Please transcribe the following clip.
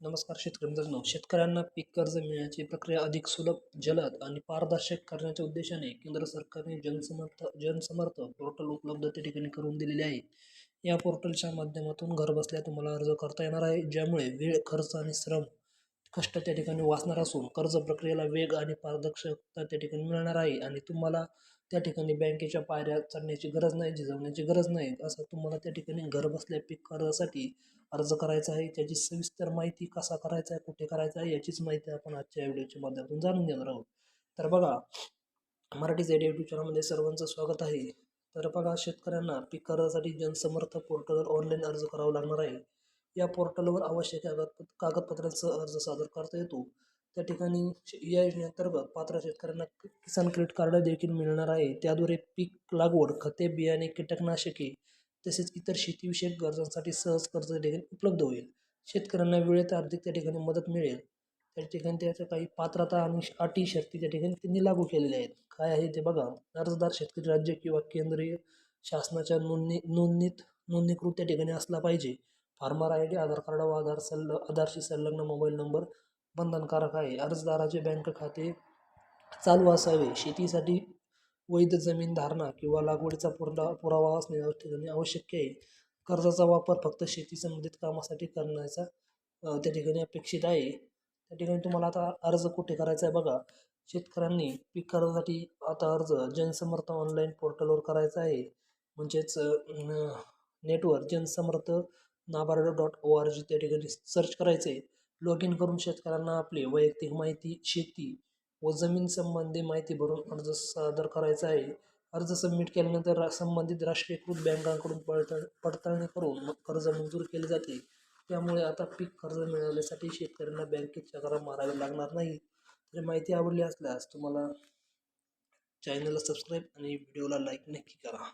नमस्कार शेतकरी मित्रांनो. शेतकऱ्यांना पीक कर्ज मिळण्याची प्रक्रिया अधिक सुलभ, जलद आणि पारदर्शक करण्याच्या उद्देशाने केंद्र सरकारने जनसमर्थ पोर्टल उपलब्ध त्या ठिकाणी करून दिलेले आहे. या पोर्टलच्या माध्यमातून घरबसल्या तुम्हाला अर्ज करता येणार आहे, ज्यामुळे वेळ, खर्च आणि श्रम, कष्ट त्या ठिकाणी वाचणार असून कर्ज प्रक्रियेला वेग आणि पारदर्शकता त्या ठिकाणी मिळणार आहे. आणि तुम्हाला त्या ठिकाणी बँकेच्या पायऱ्या चढण्याची गरज नाही, झिजवण्याची गरज नाही. असं तुम्हाला त्या ठिकाणी घरबसल्या पीक कर्जासाठी अर्ज करायचा आहे. त्याची सविस्तर माहिती, कसा करायचा आहे, कुठे करायचा आहे, याचीच माहिती आपण आजच्या व्हिडिओच्या माध्यमातून जाणून घेणार आहोत. तर बघा, मराठी झेड यूट्यूब चॅनलमध्ये सर्वांचं स्वागत आहे. तर बघा, शेतकऱ्यांना पीक कर्जासाठी जनसमर्थ पोर्टलवर ऑनलाईन अर्ज करावा लागणार आहे. या पोर्टलवर आवश्यक कागदपत्रांसह अर्ज सादर करता येतो. त्या ठिकाणी या योजनेअंतर्गत पात्र शेतकऱ्यांना किसान क्रेडिट कार्ड देखील मिळणार आहे. त्याद्वारे पीक लागवड, खते, बियाणे, कीटकनाशके तसेच इतर शेतीविषयक गरजांसाठी सहज कर्ज देखील उपलब्ध होईल. शेतकऱ्यांना वेळेत आर्थिक त्या ठिकाणी मदत मिळेल. त्या ठिकाणी त्याच्या काही पात्रता आणि अटी शर्ती त्या ठिकाणी त्यांनी लागू केलेल्या आहेत. काय आहे ते बघा. अर्जदार शेतकरी राज्य किंवा केंद्रीय शासनाच्या नोंदणीकृत त्या ठिकाणी असला पाहिजे. Farmer I D, Aadhaar card व आधारशी संलग्न मोबाईल नंबर बंधनकारक आहे. अर्जदाराचे बँक खाते चालू असावे. शेतीसाठी वैध जमीन धारणा किंवा लागवडीचा पुरावा असणे या ठिकाणी आवश्यक आहे. कर्जाचा वापर फक्त शेती संबंधित कामासाठी करण्याचा त्या ठिकाणी अपेक्षित आहे. त्या ठिकाणी तुम्हाला आता अर्ज कुठे करायचा आहे बघा. शेतकऱ्यांनी पीक कर्जासाठी आता अर्ज जनसमर्थ ऑनलाईन पोर्टलवर करायचा आहे. म्हणजेच नेटवर जनसमर्थ nabaard.org त्या ठिकाणी सर्च करायचे. लॉग इन करून शेतकऱ्यांना आपली वैयक्तिक माहिती, शेती व जमीन संबंधी माहिती भरून अर्ज सादर करायचा आहे. अर्ज सबमिट केल्यानंतर संबंधित राष्ट्रीयकृत बँकांकडून पडताळणी करून मग कर्ज मंजूर केले जाते. त्यामुळे आता पीक कर्ज मिळवण्यासाठी शेतकऱ्यांना बँकेत चक्रा मारावे लागणार नाही. तर माहिती आवडली असल्यास तुम्हाला चॅनलला सबस्क्राईब आणि व्हिडिओला लाईक नक्की करा.